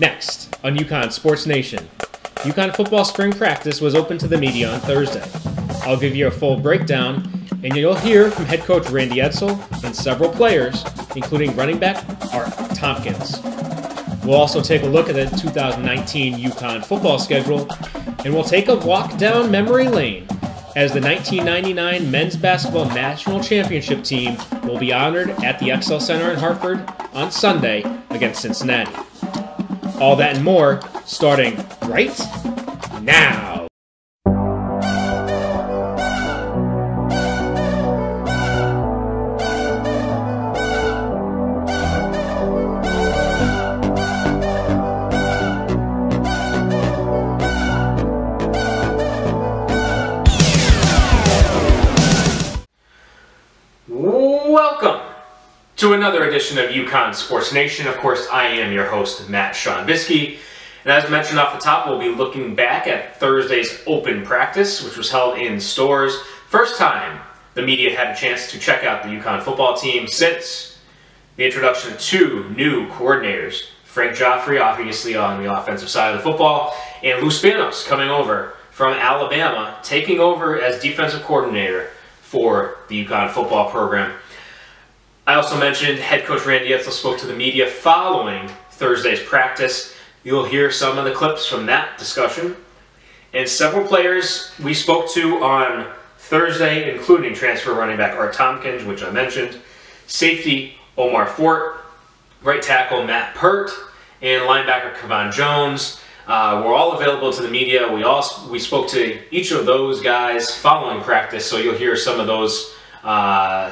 Next, on UConn Sports Nation, UConn football spring practice was open to the media on Thursday. I'll give you a full breakdown, and you'll hear from head coach Randy Edsall and several players, including running back Art Thompkins. We'll also take a look at the 2019 UConn football schedule, and we'll take a walk down memory lane as the 1999 Men's Basketball National Championship team will be honored at the XL Center in Hartford on Sunday against Cincinnati. All that and more, starting right now. Welcome to another edition of UConn Sports Nation. Of course, I am your host, Matt Peart. And as mentioned off the top, we'll be looking back at Thursday's open practice, which was held in Storrs. First time the media had a chance to check out the UConn football team since the introduction of two new coordinators. Frank Guifre, obviously on the offensive side of the football, and Lou Spanos coming over from Alabama, taking over as defensive coordinator for the UConn football program. I also mentioned head coach Randy Edsall spoke to the media following Thursday's practice. You'll hear some of the clips from that discussion. And several players we spoke to on Thursday, including transfer running back Art Thompkins, which I mentioned, safety Omar Fortt, right tackle Matt Peart, and linebacker Kevon Jones. Were all available to the media. We spoke to each of those guys following practice, so you'll hear some of those,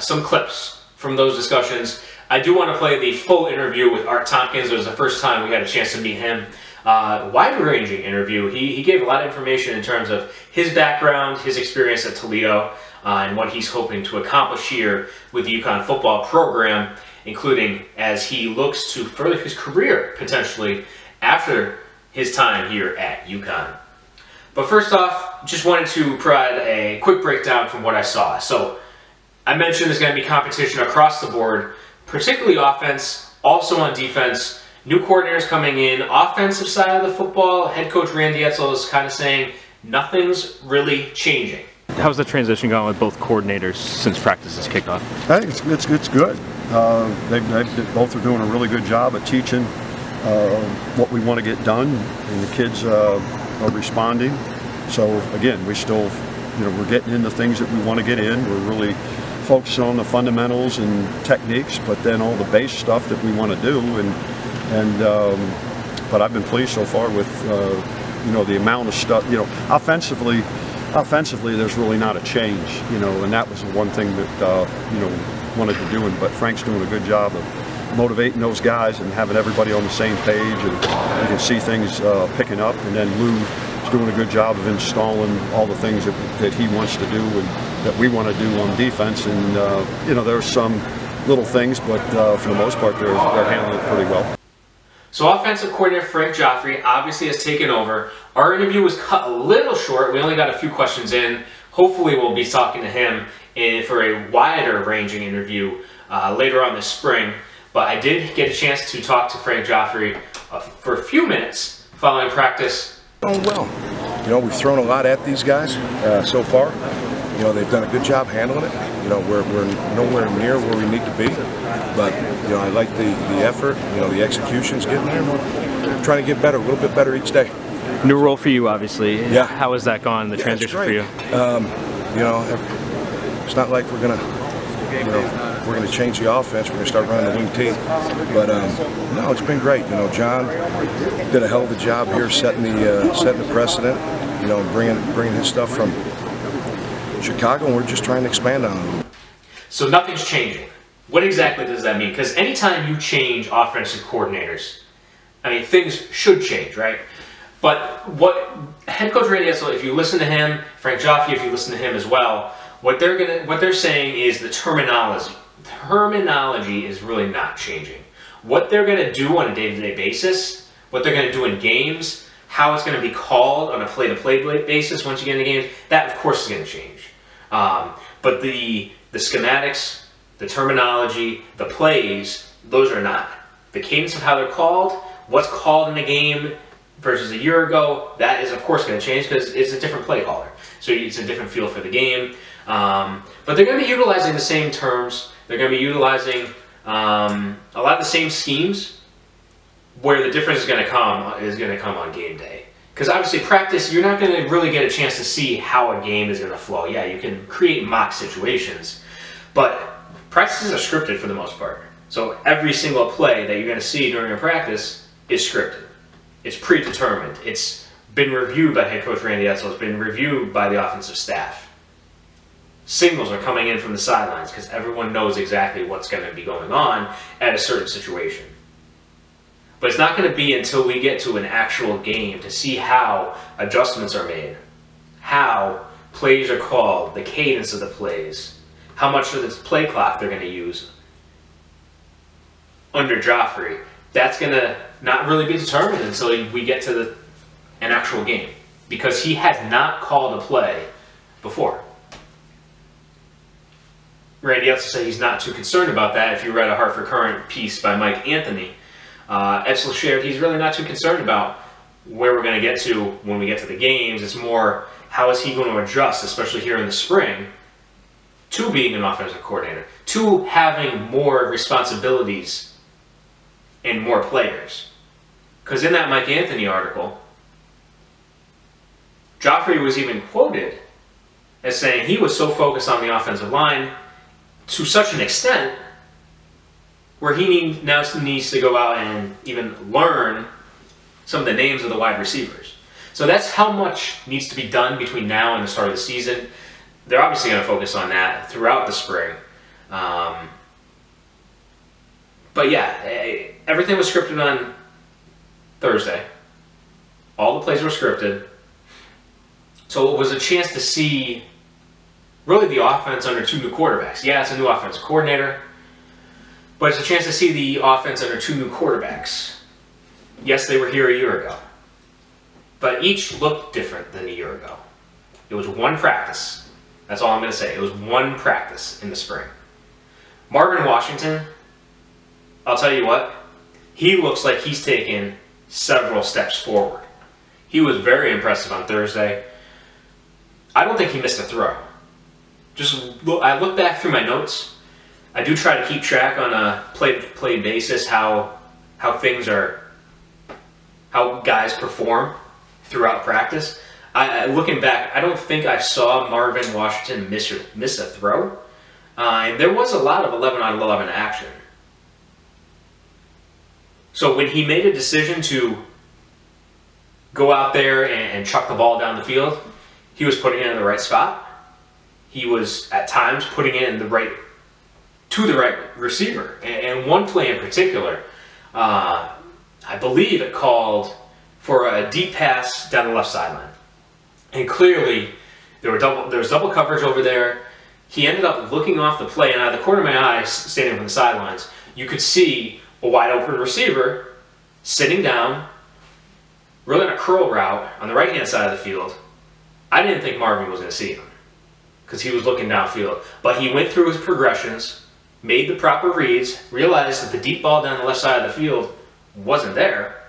some clips from those discussions. I do want to play the full interview with Art Thompkins. It was the first time we had a chance to meet him. Wide-ranging interview. He gave a lot of information in terms of his background, his experience at Toledo, and what he's hoping to accomplish here with the UConn football program, including as he looks to further his career, potentially, after his time here at UConn. But first off, just wanted to provide a quick breakdown from what I saw. So I mentioned there's going to be competition across the board, particularly offense, also on defense. New coordinators coming in, offensive side of the football. Head coach Randy Edsall is kind of saying nothing's really changing. How's the transition going with both coordinators since practice has kicked off? I think it's good. They both are doing a really good job at teaching what we want to get done, and the kids are responding. So again, we still, we're getting into things that we want to get in. We're really focusing on the fundamentals and techniques, but then all the base stuff that we want to do. But I've been pleased so far with the amount of stuff. Offensively, there's really not a change. And that was the one thing that wanted to do. But Frank's doing a good job of motivating those guys and having everybody on the same page, and you can see things picking up. And then Lou's doing a good job of installing all the things that he wants to do and that we want to do on defense. And there's some little things, but for the most part, they're handling it pretty well. So offensive coordinator Frank Guifre obviously has taken over. Our interview was cut a little short. We only got a few questions in. Hopefully we'll be talking to him for a wider ranging interview later on this spring. But I did get a chance to talk to Frank Guifre for a few minutes following practice. Oh well, we've thrown a lot at these guys so far. They've done a good job handling it. We're nowhere near where we need to be, but I like the effort. The execution's getting there. We're trying to get better, a little bit better each day. New role for you, obviously. Yeah. How has that gone? The transition for you? It's not like we're gonna change the offense. We're gonna start running the wing team, but no, it's been great. John did a hell of a job here setting the precedent. Bringing his stuff from Chicago, and we're just trying to expand on it. So nothing's changing. What exactly does that mean? Because anytime you change offensive coordinators, things should change, right? But what head coach Randy Edsall, if you listen to him, Frank Guifre, if you listen to him as well, what they're saying is the terminology. Terminology is really not changing. What they're going to do on a day-to-day basis, what they're going to do in games, how it's going to be called on a play-to-play basis once you get into games, that of course is going to change. But the schematics, the terminology, the plays, those are not. The cadence of how they're called what's called in the game versus a year ago, that is of course going to change because it's a different play caller. So it's a different feel for the game. But they're going to be utilizing the same terms. They're going to be utilizing a lot of the same schemes. Where the difference is going to come on game day. Because obviously practice, you're not going to really get a chance to see how a game is going to flow. Yeah, you can create mock situations, but practices are scripted for the most part. So every single play that you're going to see during a practice is scripted. It's predetermined. It's been reviewed by head coach Randy Edsall. It's been reviewed by the offensive staff. Signals are coming in from the sidelines because everyone knows exactly what's going to be going on at a certain situation. But it's not going to be until we get to an actual game to see how adjustments are made, how plays are called, the cadence of the plays, how much of this play clock they're going to use under Guifre. That's going to not really be determined until we get to an actual game, because he has not called a play before. Randy Edsall said he's not too concerned about that. If you read a Hartford Courant piece by Mike Anthony, Edsall shared he's really not too concerned about where we're going to get to when we get to the games. It's more, how is he going to adjust, especially here in the spring, to being an offensive coordinator, to having more responsibilities and more players. Because in that Mike Anthony article, Guifre was even quoted as saying he was so focused on the offensive line to such an extent where he now needs to go out and even learn some of the names of the wide receivers. So that's how much needs to be done between now and the start of the season. They're obviously going to focus on that throughout the spring. But yeah, everything was scripted on Thursday. All the plays were scripted. So it was a chance to see really the offense under two new quarterbacks. Yeah, it's a new offense coordinator, but it's a chance to see the offense under two new quarterbacks. Yes, they were here a year ago, but each looked different than a year ago. It was one practice. That's all I'm going to say. It was one practice in the spring. Marvin Washington, I'll tell you what, he looks like he's taken several steps forward. He was very impressive on Thursday. I don't think he missed a throw. I look back through my notes. I do try to keep track on a play basis how guys perform throughout practice. Looking back, I don't think I saw Marvin Washington miss a throw. And there was a lot of 11 on 11 action. So when he made a decision to go out there and chuck the ball down the field, he was putting it in the right spot. He was, at times, putting it to the right receiver. And one play in particular, I believe it called for a deep pass down the left sideline. And clearly, there was double coverage over there. He ended up looking off the play, and out of the corner of my eye, standing from the sidelines, you could see a wide open receiver sitting down, running a curl route on the right-hand side of the field. I didn't think Marvin was going to see him because he was looking downfield. But he went through his progressions, made the proper reads, realized that the deep ball down the left side of the field wasn't there,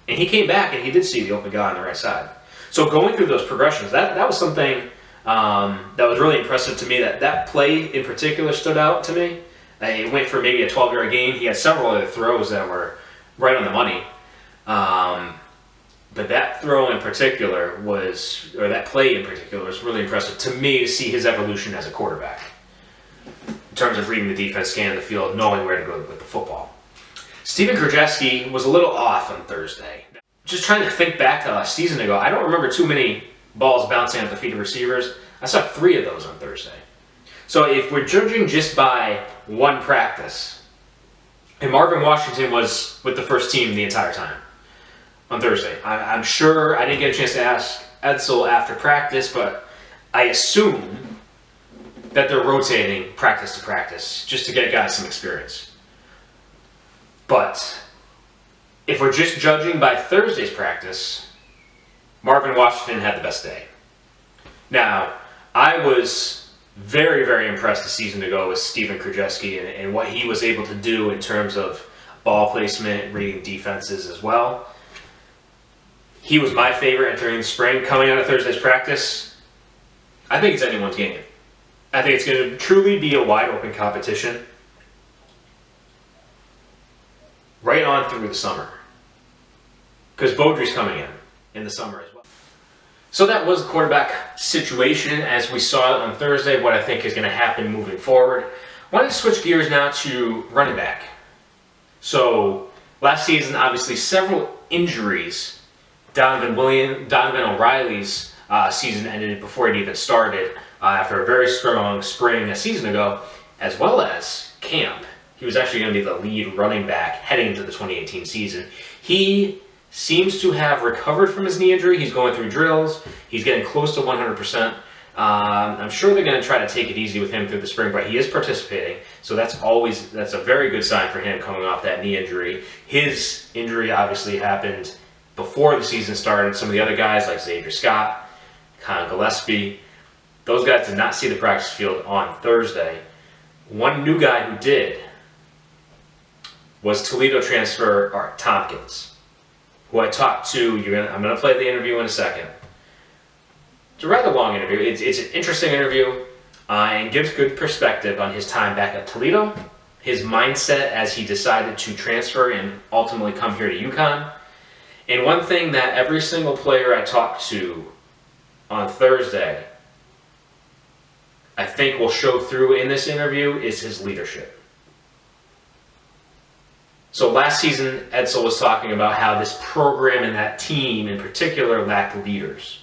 and he came back and he did see the open guy on the right side. So going through those progressions, that was something that was really impressive to me. That play in particular stood out to me. It went for maybe a 12-yard gain. He had several other throws that were right on the money. But that throw in particular that play in particular was really impressive to me to see his evolution as a quarterback. In terms of reading the defense, scanning the field, knowing where to go with the football. Steven Krajewski was a little off on Thursday. Just trying to think back to a season ago, I don't remember too many balls bouncing at the feet of receivers. I saw 3 of those on Thursday. So if we're judging just by one practice, and Marvin Washington was with the first team the entire time on Thursday. I'm sure I didn't get a chance to ask Edsall after practice, but I assume that they're rotating practice to practice just to get guys some experience. But if we're just judging by Thursday's practice, Marvin Washington had the best day. Now, I was very, very impressed a season ago with Steven Krajewski and what he was able to do in terms of ball placement, reading defenses as well. He was my favorite entering the spring. Coming out of Thursday's practice, I think it's anyone's game. I think it's going to truly be a wide open competition right on through the summer. Because Beaudry's coming in the summer as well. So that was the quarterback situation as we saw it on Thursday, what I think is going to happen moving forward. I wanted to switch gears now to running back. So last season, obviously several injuries. Donovan O'Reilly's season ended before it even started after a very strong spring a season ago, as well as camp. He was actually going to be the lead running back heading into the 2018 season. He seems to have recovered from his knee injury. He's going through drills. He's getting close to 100%. I'm sure they're going to try to take it easy with him through the spring, but he is participating. So that's a very good sign for him coming off that knee injury. His injury obviously happened before the season started. Some of the other guys like Xavier Scott, Con Gillespie, those guys did not see the practice field on Thursday. One new guy who did was Toledo transfer Art Thompkins, who I talked to. I'm going to play the interview in a second. It's a rather long interview. It's an interesting interview and gives good perspective on his time back at Toledo, his mindset as he decided to transfer and ultimately come here to UConn. And one thing that every single player I talked to on Thursday, I think will show through in this interview is his leadership. So last season, Edsall was talking about how this program and that team in particular lacked leaders.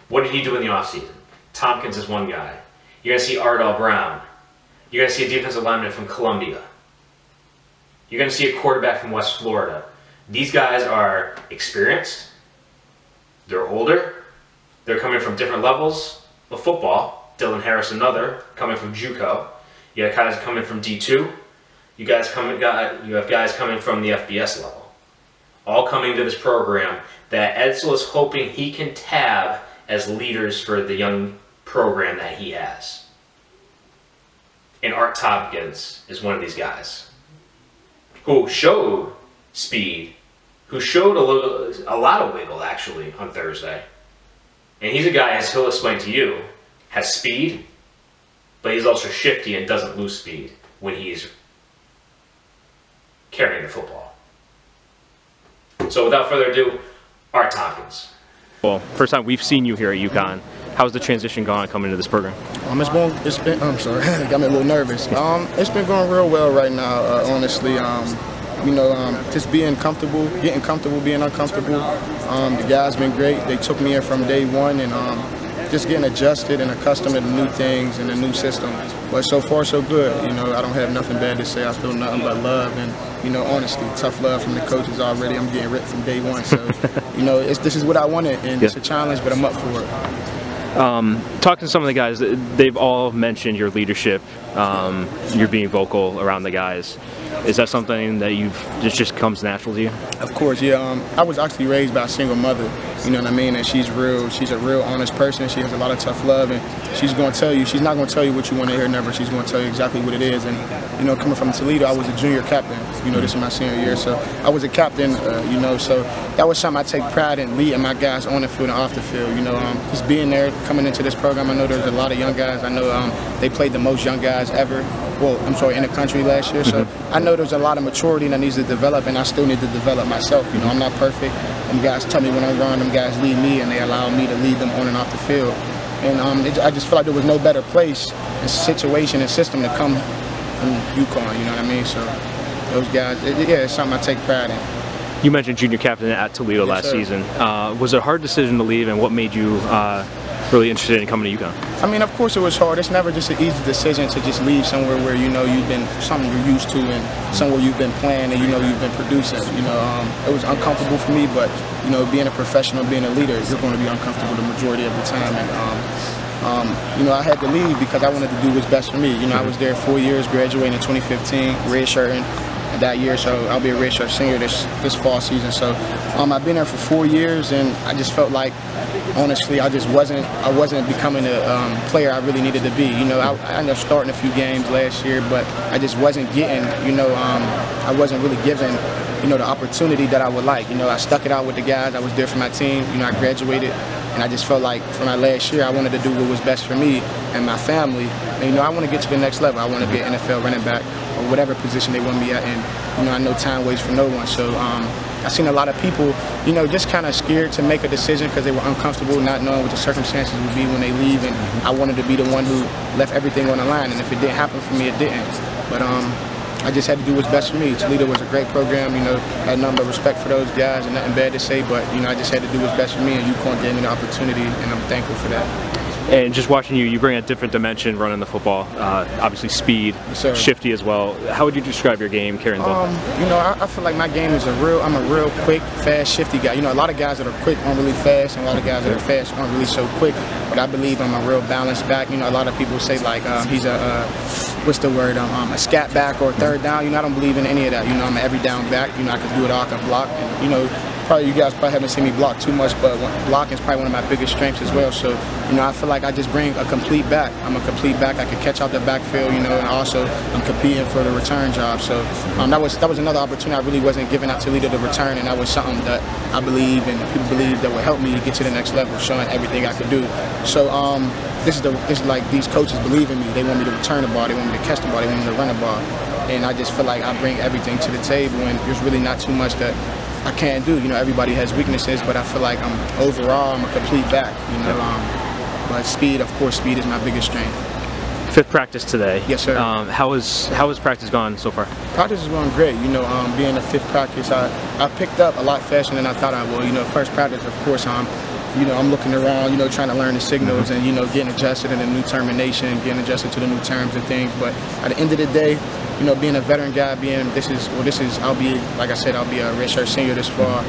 What did he do in the offseason? Tompkins is one guy. You're going to see Ardell Brown. You're going to see a defensive lineman from Columbia. You're going to see a quarterback from West Florida. These guys are experienced. They're older. They're coming from different levels of football. Dylan Harris, another, coming from JUCO. You have guys coming from D2. You have guys coming from the FBS level. All coming to this program that Edsall is hoping he can tab as leaders for the young program that he has. And Art Thompkins is one of these guys who showed speed, who showed a lot of wiggle actually on Thursday. And he's a guy, as he'll explain to you, has speed, but he's also shifty and doesn't lose speed when he's carrying the football. So without further ado, Art Thompkins. Well, first time we've seen you here at UConn. How's the transition gone coming into this program? It's been I'm sorry, got me a little nervous. It's been going real well right now, honestly. Just getting comfortable, being uncomfortable. The guys been great. They took me in from day one, and just getting adjusted and accustomed to the new things and the new system. But so far, so good. I don't have nothing bad to say. I feel nothing but love and, honesty, tough love from the coaches already. I'm getting ripped from day one. So, this is what I wanted, and it's a challenge, but I'm up for it. Talking to some of the guys, they've all mentioned your leadership, you're being vocal around the guys. Is that something that just comes natural to you? Of course, yeah. I was actually raised by a single mother, you know what I mean? And she's a real honest person. She has a lot of tough love, and she's going to tell you, she's not going to tell you what you want to hear, never. She's going to tell you exactly what it is. And, coming from Toledo, I was a junior captain. This is my senior year, so I was a captain, so that was something I take pride in, leading my guys on the field and off the field. Just being there, coming into this program, I know there's a lot of young guys. I know they played the most young guys ever. Well, I'm sorry, in the country last year. So I know there's a lot of maturity that needs to develop, and I still need to develop myself. I'm not perfect. Them guys tell me when I'm wrong. Them guys lead me, and they allow me to lead them on and off the field. And I just feel like there was no better place and situation and system to come from UConn. You know what I mean? So those guys, it's something I take pride in. You mentioned junior captain at Toledo last season. Was it a hard decision to leave, and what made you really interested in coming to UConn? I mean, of course it was hard. It's never just an easy decision to just leave somewhere where you've been something you're used to and somewhere you've been playing and you've been producing. It was uncomfortable for me, but being a professional, being a leader, you're going to be uncomfortable the majority of the time. And I had to leave because I wanted to do what's best for me. I was there 4 years, graduating in 2015, redshirting. that year, so I'll be a redshirt senior this fall season. So I've been there for 4 years, and I just felt like, honestly, I wasn't becoming a player I really needed to be. You know, I ended up starting a few games last year, but I just wasn't getting, you know, I wasn't really given, you know, the opportunity that I would like. You know, I stuck it out with the guys. I was there for my team. You know, I graduated, and I just felt like for my last year, I wanted to do what was best for me and my family. And, you know, I want to get to the next level. I want to be an NFL running back or whatever position they want me at. And, you know, I know time waits for no one. So I've seen a lot of people, you know, just kind of scared to make a decision because they were uncomfortable, not knowing what the circumstances would be when they leave. And I wanted to be the one who left everything on the line. And if it didn't happen for me, it didn't. But I just had to do what's best for me. Toledo was a great program, you know, had nothing but respect for those guys and nothing bad to say, but, you know, I just had to do what's best for me, and UConn gave me the opportunity, and I'm thankful for that. And just watching you bring a different dimension running the football. Obviously speed, yes, shifty as well. How would you describe your game carrying the ball? You know, I feel like my game is I'm a real quick, fast, shifty guy. You know, a lot of guys that are quick aren't really fast, and a lot of guys that are fast aren't really so quick. But I believe I'm a real balanced back. You know, a lot of people say like he's what's the word? A scat back or third down. You know, I don't believe in any of that. You know, I'm an every down back. You know, I can do it all. I can block. And, you know, you guys probably haven't seen me block too much, but blocking is probably one of my biggest strengths as well. So, you know, I feel like I just bring a complete back. I'm a complete back. I can catch out the backfield, you know, and also I'm competing for the return job. So that was another opportunity I really wasn't giving out Toledo to return, and that was something that I believe and people believe that would help me get to the next level, showing everything I could do. So this is like these coaches believe in me. They want me to return the ball. They want me to catch the ball. They want me to run the ball. And I just feel like I bring everything to the table, and there's really not too much that I can't do. You know, everybody has weaknesses, but I feel like overall I'm a complete back. You know, but speed, of course, speed is my biggest strength. Fifth practice today. Yes, sir. How has practice gone so far? Practice is going great. You know, being the fifth practice, I picked up a lot faster than I thought I would. You know, first practice, of course, you know, I'm looking around, you know, trying to learn the signals and, you know, getting adjusted in the new termination, getting adjusted to the new terms and things. But at the end of the day, you know, being a veteran guy, I'll be, like I said, I'll be a redshirt senior this fall.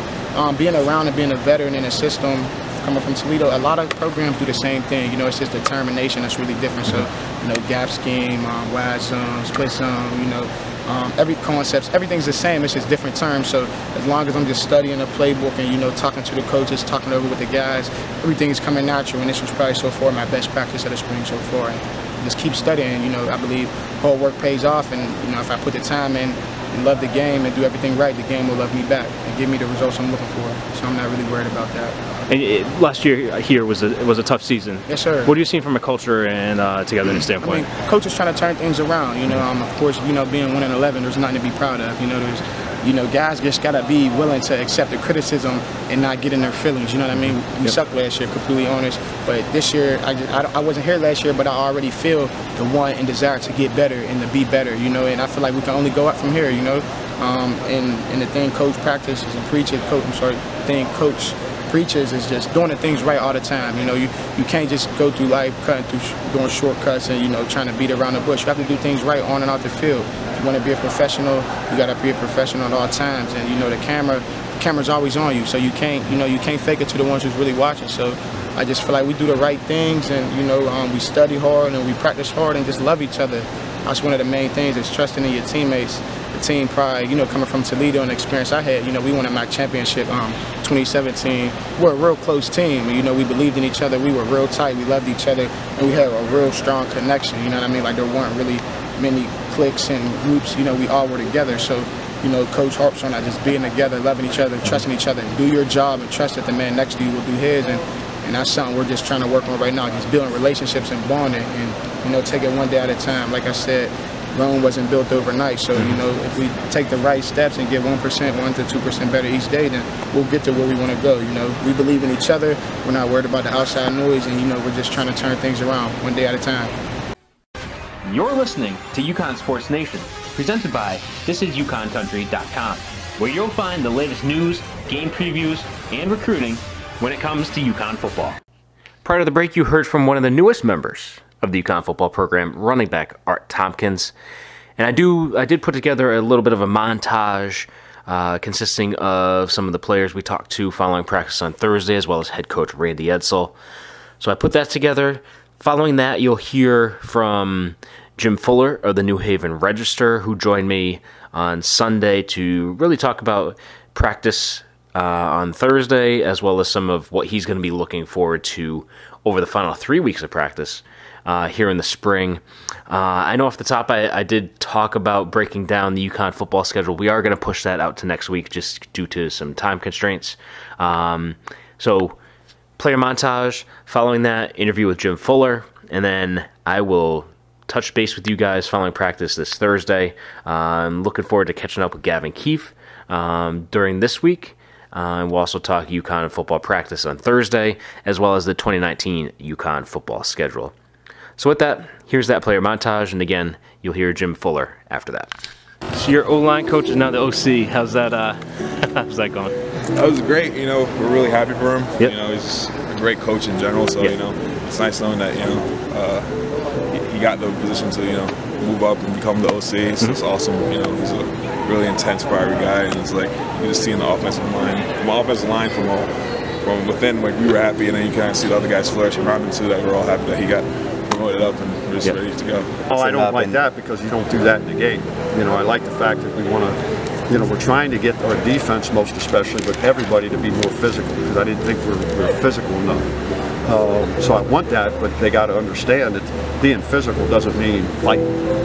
Being around and being a veteran in a system, coming from Toledo, a lot of programs do the same thing. You know, it's just the termination that's really different. So, you know, gap scheme, wide zone, split zone, you know, every concepts, everything's the same. It's just different terms. So as long as I'm just studying the playbook and, you know, talking to the coaches, talking over with the guys, everything is coming natural. And this was probably so far my best practice of the spring so far. And just keep studying. You know, I believe hard work pays off, and, you know, if I put the time in and love the game and do everything right, the game will love me back and give me the results I'm looking for. So I'm not really worried about that. And last year here was a tough season. Yes, sir. What are you seeing from a culture and togetherness standpoint? I mean, coaches trying to turn things around. You know, of course, you know, being 1-11, there's nothing to be proud of. You know, guys just gotta be willing to accept the criticism and not get in their feelings. You know what I mean? We sucked last year, completely honest. But this year, I wasn't here last year, but I already feel the want and desire to get better and to be better. You know, and I feel like we can only go up from here. You know, and the thing coach practices and preaches, the thing coach preaches is just doing the things right all the time. You know, you can't just go through life cutting through, doing shortcuts and, you know, trying to beat around the bush. You have to do things right on and off the field. If you want to be a professional, you got to be a professional at all times. And, you know, the camera's always on you, so you can't fake it to the ones who's really watching. So I just feel like we do the right things, and, you know, we study hard and we practice hard and just love each other. That's one of the main things, is trusting in your teammates, the team pride. You know, coming from Toledo and the experience I had, you know, we won a MAC championship 2017. We're a real close team. You know, we believed in each other. We were real tight. We loved each other, and we had a real strong connection. You know what I mean? Like, there weren't really many cliques and groups. You know, we all were together. So, you know, Coach harps on that, just being together, loving each other, trusting each other. Do your job and trust that the man next to you will do his. And that's something we're just trying to work on right now, just building relationships and bonding, and, you know, take it one day at a time. Like I said, Rome wasn't built overnight, so, you know, if we take the right steps and get 1% to 2% better each day, then we'll get to where we want to go. You know, we believe in each other. We're not worried about the outside noise, and, you know, we're just trying to turn things around one day at a time. You're listening to UConn Sports Nation, presented by ThisIsUConnCountry.com, where you'll find the latest news, game previews, and recruiting when it comes to UConn football. Prior to the break, you heard from one of the newest members of the UConn football program, running back Art Thompkins. And I did put together a little bit of a montage consisting of some of the players we talked to following practice on Thursday, as well as head coach Randy Edsall. So I put that together. Following that, you'll hear from Jim Fuller of the New Haven Register, who joined me on Sunday to really talk about practice on Thursday, as well as some of what he's going to be looking forward to over the final 3 weeks of practice here in the spring. I know off the top I did talk about breaking down the UConn football schedule. We are going to push that out to next week just due to some time constraints. So player montage, following that, interview with Jim Fuller, and then I will touch base with you guys following practice this Thursday. I'm looking forward to catching up with Kevon Jones during this week. We'll also talk UConn football practice on Thursday, as well as the 2019 UConn football schedule. So with that, here's that player montage, and again, you'll hear Jim Fuller after that. So your O-line coach is now the OC. How's that going? That was great. You know, we're really happy for him. Yep. You know, he's a great coach in general. So you know, it's nice knowing that he got the position to move up and become the OC. So it's awesome. You know, he's a really intense, fiery guy, and it's like you can just see in the offensive line, from within, like we were happy, and then you kind of see the other guys flourishing around him too. That we're all happy that he got promoted up and we're just ready to go. Oh, I don't like that because you don't do that in the game. You know, I like the fact that we want to, we're trying to get our defense, most especially, but everybody to be more physical, because I didn't think we're physical enough. So I want that, but they got to understand that being physical doesn't mean fight,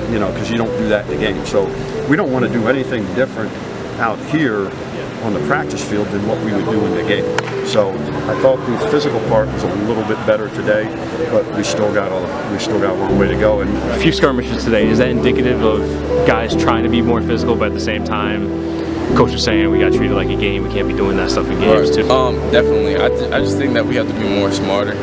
because you don't do that in the game. So we don't want to do anything different out here on the practice field than what we would do in the game. So I thought the physical part was a little bit better today, but we still got a long way to go. And a few skirmishes today. Is that indicative of guys trying to be more physical, but at the same time, coach is saying we got to treat it like a game. We can't be doing that stuff in games too. Definitely. I just think that we have to be more smarter.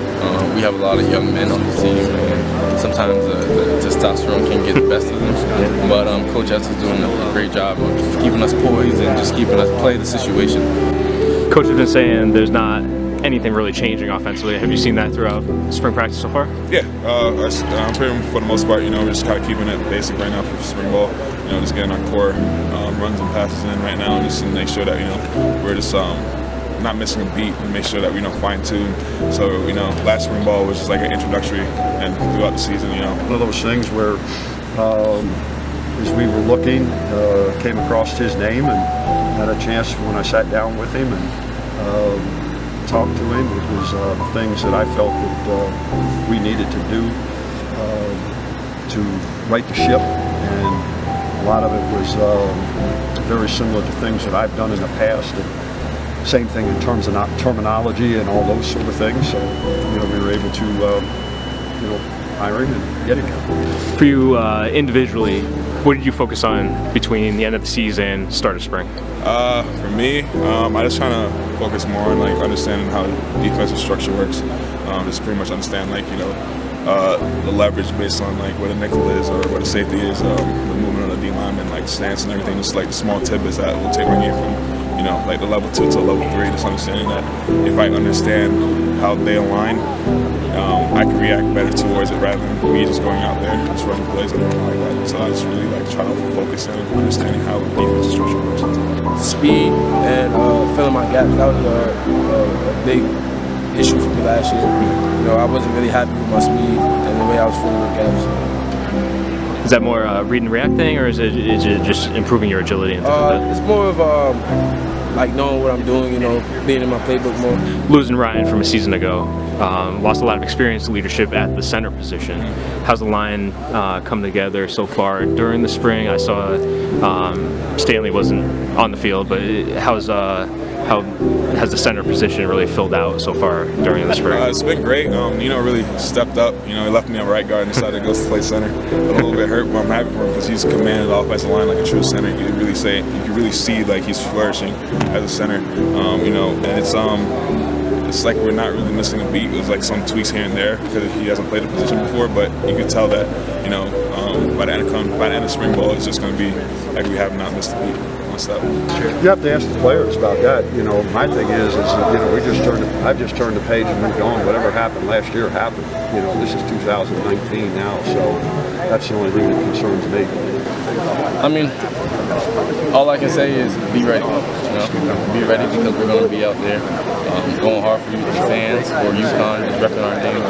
We have a lot of young men on the team, and sometimes the testosterone can get the best of them. But Coach Edsall is doing a great job of keeping us poised and just keeping us play the situation. Coach has been saying there's not anything really changing offensively. Have you seen that throughout spring practice so far? Yeah, I'm pretty for the most part. We're just kind of keeping it basic right now for spring ball. Just getting our core runs and passes in right now, and just to make sure that we're just not missing a beat, and make sure that we fine tune. So last spring ball was just like an introductory, and throughout the season, one of those things where as we were looking, came across his name and had a chance when I sat down with him and talked to him. It was the things that I felt that we needed to do to right the ship, and a lot of it was very similar to things that I've done in the past. And same thing in terms of terminology and all those sort of things. So we were able to hire him and get him. For you individually, what did you focus on between the end of the season, start of spring? For me, I just trying to focus more on understanding how defensive structure works. Just pretty much understand the leverage based on where the nickel is or where the safety is, the movement of the D lineman, stance and everything. Just the small tidbits that will take my game from the level 2 to level 3. Just understanding that if I understand how they align, I can react better towards it rather than me just going out there just running plays and everything like that. So I just really trying to focus on understanding how defensive structure works. Speed and filling my gaps. That was a big issue for me last year. I wasn't really happy with my speed and the way I was filling my gaps. Is that more read and react thing, or is it just improving your agility and things like that? It's more of knowing what I'm doing, being in my playbook more. Losing Ryan from a season ago, lost a lot of experience leadership at the center position. How's the line come together so far during the spring? I saw Stanley wasn't on the field, but how has the center position really filled out so far during the spring? It's been great. Nino really stepped up. He left me on right guard and decided to go play center. A little bit hurt, but I'm happy for him because he's commanded the offensive line like a true center. You can really see he's flourishing as a center. And it's like we're not really missing a beat. There's some tweaks here and there because he hasn't played the position before, but you can tell that by the end of spring ball, it's just going to be like we have not missed a beat. You have to ask the players about that. My thing is I've just turned the page and moved on. Whatever happened last year happened. This is 2019 now, so that's the only thing that concerns me. I mean, all I can say is be ready. Be ready because we're going to be out there going hard for you, the fans, for UConn, just repping our name,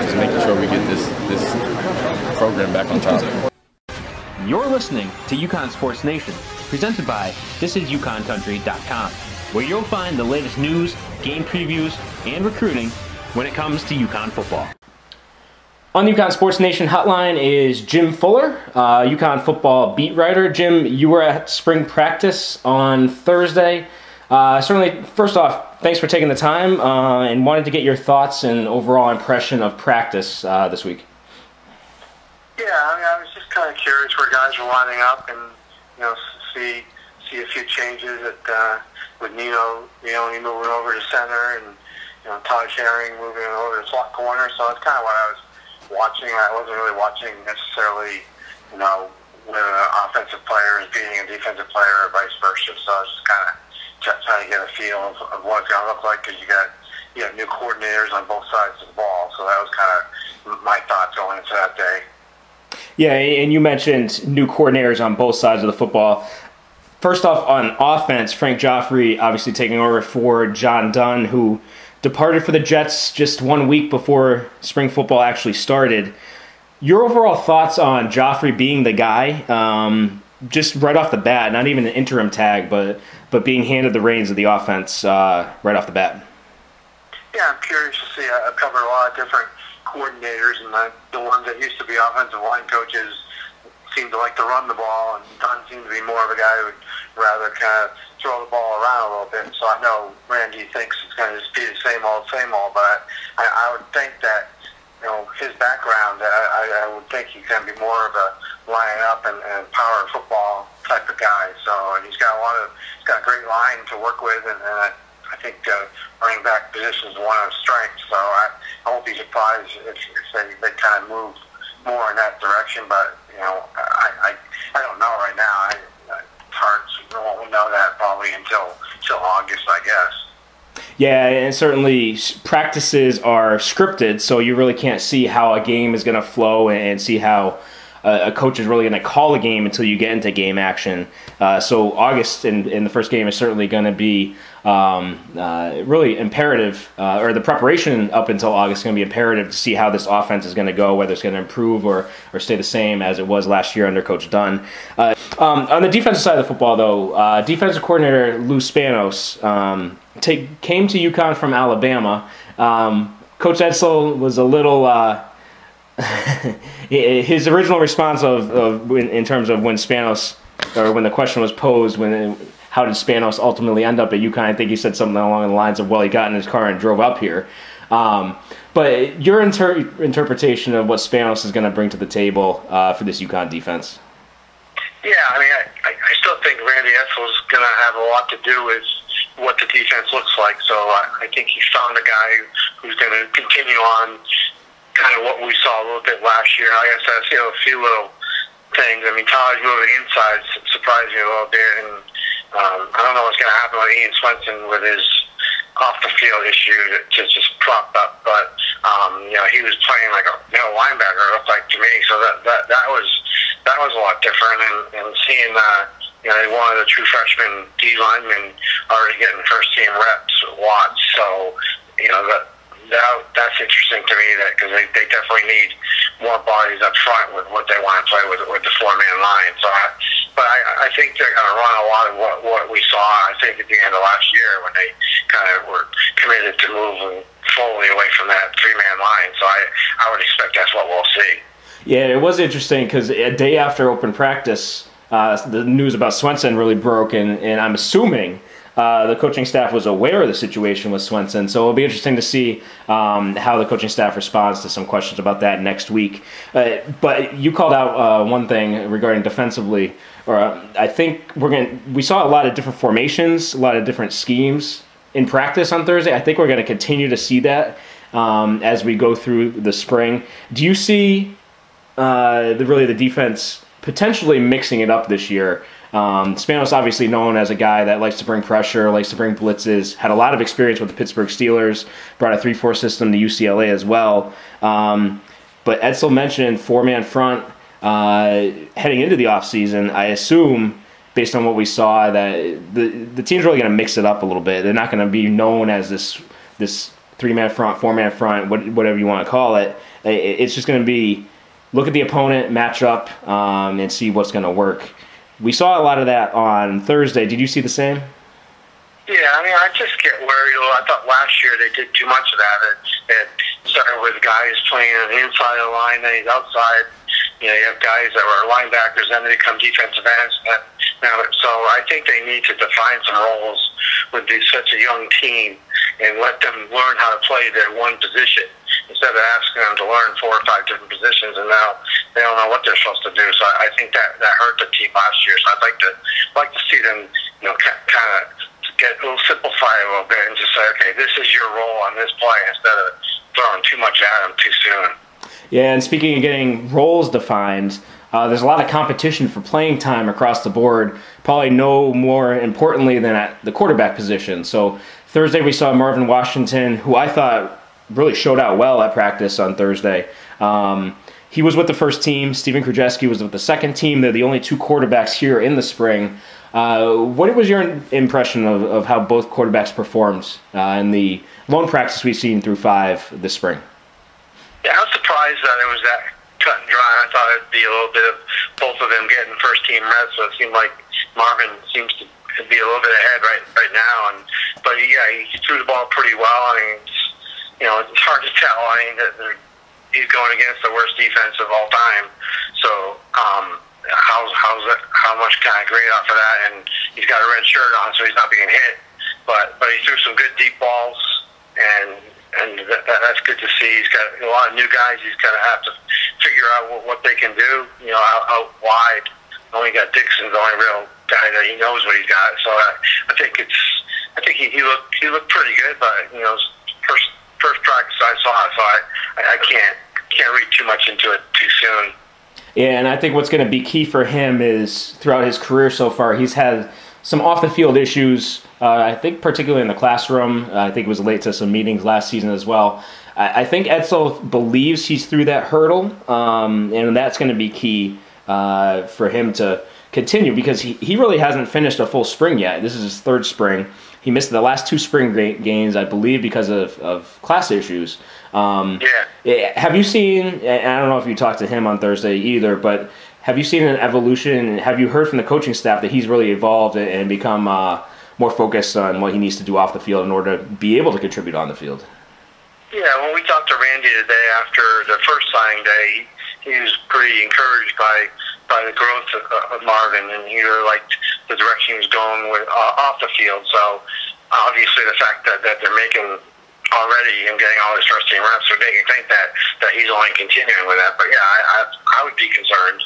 just making sure we get this program back on top. You're listening to UConn Sports Nation, presented by ThisIsUconCountry.com, where you'll find the latest news, game previews, and recruiting when it comes to UConn football. On the UConn Sports Nation hotline is Jim Fuller, UConn football beat writer. Jim, you were at spring practice on Thursday. Certainly, first off, thanks for taking the time and wanted to get your thoughts and overall impression of practice this week. Yeah, I was just kind of curious where guys were lining up and, see a few changes with Nino moving over to center and, Todd Herring moving over to slot corner. So that's kind of what I was watching. I wasn't really watching necessarily, where an offensive player is beating a defensive player or vice versa. So I was just kind of trying to get a feel of what it's going to look like because you have new coordinators on both sides of the ball. So that was kind of my thoughts going into that day. Yeah, and you mentioned new coordinators on both sides of the football. First off, on offense, Frank Guifre obviously taking over for John Dunn, who departed for the Jets just 1 week before spring football actually started. Your overall thoughts on Guifre being the guy, just right off the bat, not even an interim tag, but being handed the reins of the offense right off the bat? Yeah, I'm curious to see. I've covered a lot of different coordinators, and the ones that used to be offensive line coaches seem to like to run the ball, and Dunn seems to be more of a guy who would rather kind of throw the ball around a little bit. So I know Randy thinks it's going to just be the same old, but I would think that, his background, I would think he's going to be more of a line up and power football type of guy. So he's got a great line to work with, and I think running back position is one of his strengths. So I won't be surprised if they kind of move more in that direction. But I don't know right now. We won't know that probably until August, I guess. Yeah, and certainly practices are scripted, so you really can't see how a game is going to flow and see how a coach is really going to call a game until you get into game action. So August in the first game is certainly going to be really imperative, or the preparation up until August is going to be imperative to see how this offense is going to go, whether it's going to improve or stay the same as it was last year under Coach Dunn. On the defensive side of the football, though, defensive coordinator Lou Spanos came to UConn from Alabama. Coach Edsall was a little... his original response in terms of when Spanos, or when the question was posed, how did Spanos ultimately end up at UConn? I think he said something along the lines of, well, he got in his car and drove up here. But your interpretation of what Spanos is going to bring to the table for this UConn defense? Yeah, I still think Randy Edsall is going to have a lot to do with what the defense looks like. So I think he found a guy who's going to continue on kind of what we saw a little bit last year. I guess that's a few little things. Tyler's moving inside surprised me a little bit, and I don't know what's going to happen with Ian Swenson with his off the field issue that just propped up. But he was playing like a middle linebacker, it looked like to me. So that was a lot different, and seeing one of the true freshman D linemen already getting first team reps, Watts. So that's interesting to me, because they definitely need more bodies up front with what they want to play with the four-man line. So, I think they're going to run a lot of what we saw, I think, at the end of last year when they kind of were committed to moving fully away from that three-man line. So I would expect that's what we'll see. Yeah, it was interesting because a day after open practice, the news about Swenson really broke, and I'm assuming the coaching staff was aware of the situation with Swenson, so it'll be interesting to see how the coaching staff responds to some questions about that next week. But you called out one thing regarding defensively, or I think we saw a lot of different formations, a lot of different schemes in practice on Thursday. I think we're going to continue to see that as we go through the spring. Do you see the defense potentially mixing it up this year? Spanos obviously known as a guy that likes to bring pressure, likes to bring blitzes, had a lot of experience with the Pittsburgh Steelers, brought a 3-4 system to UCLA as well. But Edsall mentioned four-man front heading into the offseason. I assume, based on what we saw, that the team's really going to mix it up a little bit. They're not going to be known as this three-man front, four-man front, whatever you want to call it. It's just going to be look at the opponent, match up, and see what's going to work. We saw a lot of that on Thursday. Did you see the same? Yeah, I mean, I just get worried. I thought last year they did too much of that. It started with guys playing on the inside of the line, then he's outside. You know, you have guys that were linebackers, then they become defensive ends. So I think they need to define some roles with such a young team and let them learn how to play their one position instead of asking them to learn 4 or 5 different positions, and now they don't know what they're supposed to do. So I think that hurt the team last year. So I'd like to see them, you know, kind of get a little simplify a little bit and just say, okay, this is your role on this play instead of throwing too much at them too soon. Yeah, and speaking of getting roles defined, there's a lot of competition for playing time across the board, probably no more importantly than at the quarterback position. So Thursday we saw Marvin Washington, who I thought really showed out well at practice on Thursday. He was with the first team. Stephen Krajewski was with the second team. They're the only 2 quarterbacks here in the spring. What was your impression of how both quarterbacks performed in the lone practice we've seen through 5 this spring? Yeah, I was surprised that it was that cut and dry. I thought it'd be a little bit of both of them getting first-team reps, so it seemed like Marvin seems to be a little bit ahead right now. But yeah, he threw the ball pretty well. I mean, it's hard to tell. I mean, he's going against the worst defense of all time. So how much can I grade off of that? And he's got a red shirt on, so he's not being hit. But he threw some good deep balls, and that's good to see. He's got a lot of new guys. He's going to have to figure out what they can do. You know, out wide. Only got Dixon's the only real guy that he knows what he's got. So I think he looked pretty good. But first practice I saw, so I can't read too much into it too soon. Yeah, and I think what's going to be key for him is throughout his career so far, he's had some off-the-field issues, I think particularly in the classroom. I think he was late to some meetings last season as well. I think Edsall believes he's through that hurdle, and that's going to be key for him to continue because he really hasn't finished a full spring yet. This is his 3rd spring. He missed the last 2 spring games, I believe, because of class issues. Have you seen, and I don't know if you talked to him on Thursday either, but have you seen an evolution? Have you heard from the coaching staff that he's really evolved and become more focused on what he needs to do off the field in order to be able to contribute on the field? Yeah, when we talked to Randy today after the first signing day, he was pretty encouraged by the growth of Marvin, and he really liked the direction he was going with off the field. So obviously the fact that they're making already him getting all his first team reps would make you think that he's only continuing with that. But yeah, I would be concerned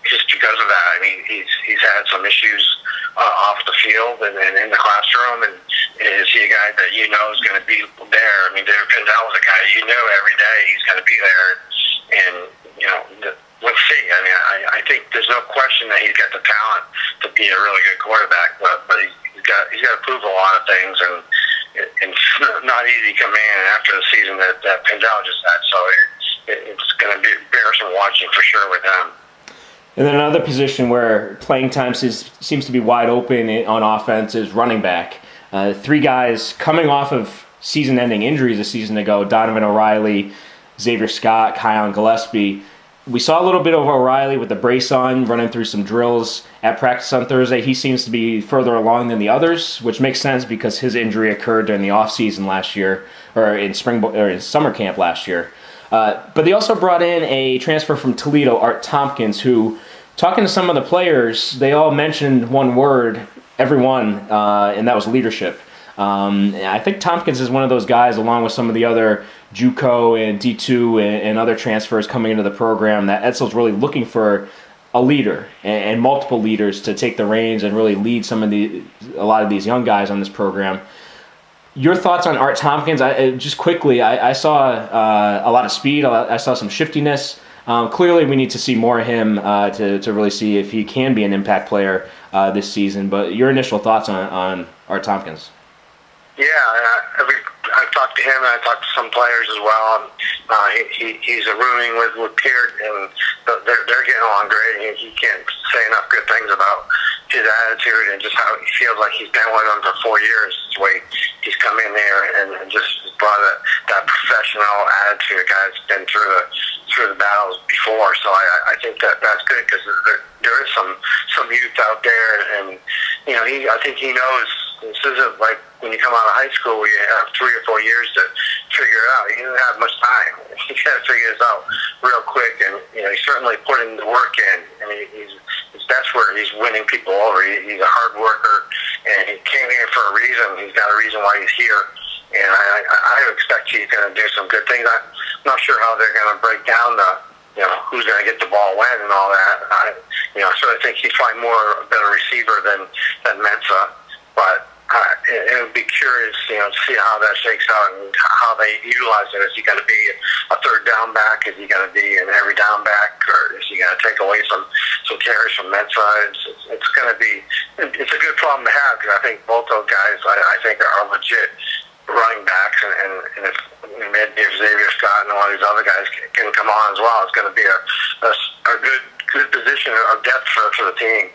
just because of that. I mean, he's had some issues off the field and in the classroom, and is he a guy that is going to be there? I mean, David Pindell was a guy every day he's going to be there, and let's see. I mean, I think there's no question that he's got the talent to be a really good quarterback, but he's got to prove a lot of things, and it's not easy to come in after the season that Pindell just had. So it's going to bear some watching for sure with him. And then another position where playing time seems to be wide open on offense is running back. 3 guys coming off of season-ending injuries a season ago: Donovan O'Reilly, Xavier Scott, Kion Gillespie. We saw a little bit of O'Reilly with the brace on, running through some drills at practice on Thursday. He seems to be further along than the others, which makes sense because his injury occurred during the offseason last year, or in summer camp last year. But they also brought in a transfer from Toledo, Art Thompkins, who, talking to some of the players, they all mentioned one word, everyone, and that was leadership. I think Tompkins is one of those guys, along with some of the other JUCO and D2 and other transfers coming into the program, that Edsall's really looking for a leader and multiple leaders to take the reins and really lead a lot of these young guys on this program. Your thoughts on Art Thompkins? Just quickly, I saw a lot of speed. I saw some shiftiness. Clearly, we need to see more of him to really see if he can be an impact player this season. But your initial thoughts on Art Thompkins? Yeah, I've talked to him, and I talked to some players as well. He's a rooming with Peart, and they're getting along great. He can't say enough good things about his attitude and just how he feels like he's been with them for 4 years. The way he's come in there and just brought that professional attitude. A guy that's been through through the battles before. So I think that's good because there is some youth out there, and I think he knows this isn't like when you come out of high school where you have 3 or 4 years to figure it out. He didn't have much time. He got to figure this out real quick, and he's certainly putting the work in, and that's where he's winning people over. He's a hard worker, and he came here for a reason. He's got a reason why he's here, and I expect he's going to do some good things. I'm not sure how they're going to break down who's going to get the ball when and all that. I sort of think he's probably more a better receiver than Mensah, but it would be curious, to see how that shakes out and how they utilize it. Is he going to be a third down back? Is he going to be an every down back, or is he going to take away some carries from Mensah? It's going to be. It's a good problem to have because I think both those guys, I think, are legit running backs, and if maybe if Xavier Scott and all these other guys can come on as well, it's going to be a good position of depth for the team.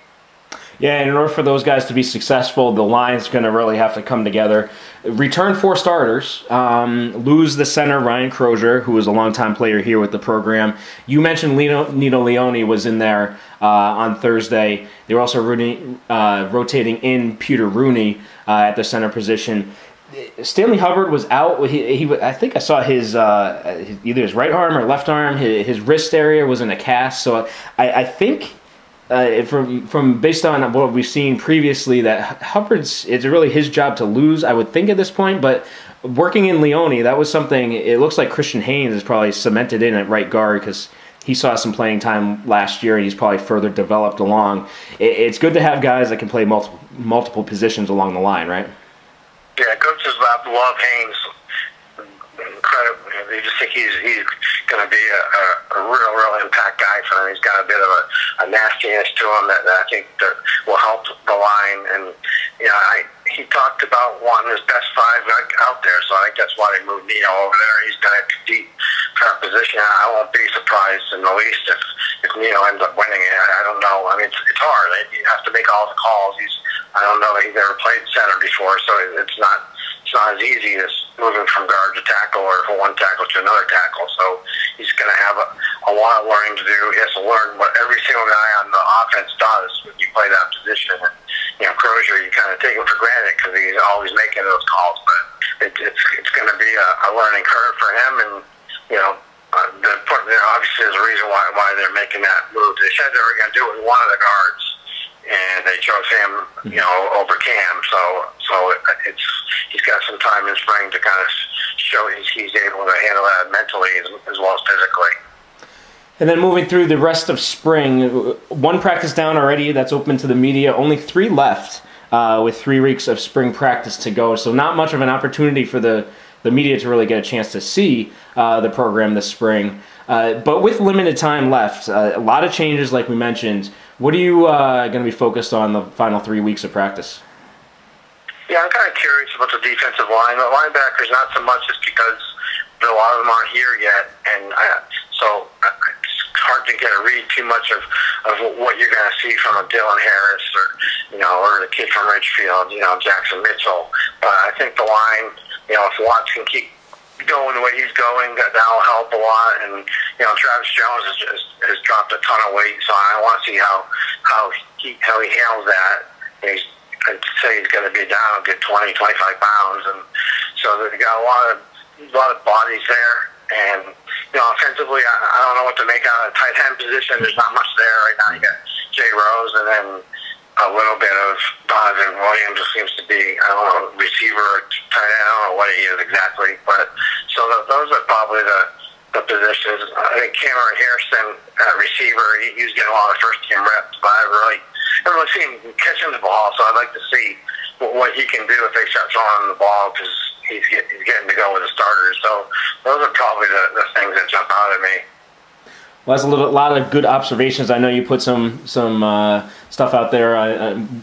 Yeah, and in order for those guys to be successful, the line's going to really have to come together. Return 4 starters. Lose the center, Ryan Crozier, who was a longtime player here with the program. You mentioned Nino Leone was in there on Thursday. They were also rotating in Peter Rooney at the center position. Stanley Hubbard was out. I think I saw his either his right arm or left arm. His wrist area was in a cast. So I think from based on what we've seen previously, that it's really his job to lose, I would think at this point. But working in Leone, that was something. It looks like Christian Haynes is probably cemented in at right guard because he saw some playing time last year, and he's probably further developed along. It's good to have guys that can play multiple positions along the line, right? Yeah, coaches love Haynes. Incredible. They just think he's going to be a real impact guy for them. He's got a bit of a nastiness to him that I think that will help the line. And he talked about wanting his best 5 out there, so I think that's why they moved Nino over there. He's going to compete for that position. I won't be surprised in the least if Nino ends up winning it. I don't know. I mean, it's hard. You have to make all the calls. I don't know that he's ever played center before, so it's not as easy as moving from guard to tackle or from one tackle to another tackle. So he's going to have a lot of learning to do. He has to learn what every single guy on the offense does when you play that position. And, Crozier, you kind of take him for granted because he's always making those calls, but it's going to be a learning curve for him. And, obviously there's a reason why they're making that move. They said they were going to do it with one of the guards, and they chose him, over Cam. So he's got some time in spring to kind of show he's able to handle that mentally as well as physically. And then moving through the rest of spring, 1 practice down already that's open to the media. Only 3 left with 3 weeks of spring practice to go. So not much of an opportunity for the media to really get a chance to see the program this spring. But with limited time left, a lot of changes like we mentioned. What are you going to be focused on the final 3 weeks of practice? Yeah, I'm kind of curious about the defensive line. The linebackers, not so much just because a lot of them aren't here yet, and so it's hard to get a read too much of what you're going to see from a Dylan Harris or the kid from Ridgefield, Jackson Mitchell. But I think the line, if Watts can keep going the way he's going, that'll help a lot. And Travis Jones has dropped a ton of weight, so I want to see how he handles that. I'd say he's going to be down a good 20, 25 pounds, and so they've got a lot of bodies there. And offensively, I don't know what to make out of the tight end position. There's not much there right now. You got Jay Rose, and then a little bit of Donovan Williams. Just seems to be, I don't know, receiver or tight end. I don't know what he is exactly, but so those are probably the positions. I think Cameron Harrison, receiver, he's getting a lot of first team reps, but I haven't really seen him catching the ball. So I'd like to see what he can do if they start throwing him the ball, because he's getting to go with the starters. So those are probably the things that jump out at me. Well, that's a lot of good observations. I know you put some stuff out there in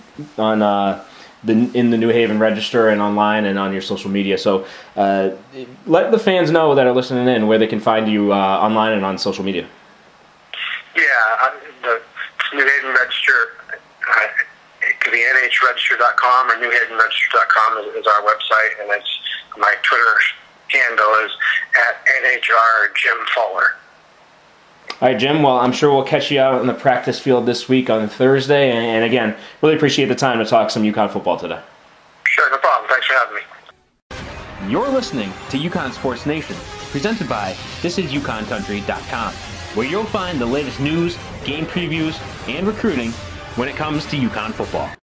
the New Haven Register and online and on your social media. So let the fans know that are listening in where they can find you online and on social media. Yeah, the New Haven Register, it could be nhregister.com or newhavenregister.com is our website, and it's my Twitter handle is @NHR Jim Fuller. All right, Jim. Well, I'm sure we'll catch you out in the practice field this week on Thursday. And again, really appreciate the time to talk some UConn football today. Sure, no problem. Thanks for having me. You're listening to UConn Sports Nation, presented by ThisIsUConnCountry.com, where you'll find the latest news, game previews, and recruiting when it comes to UConn football.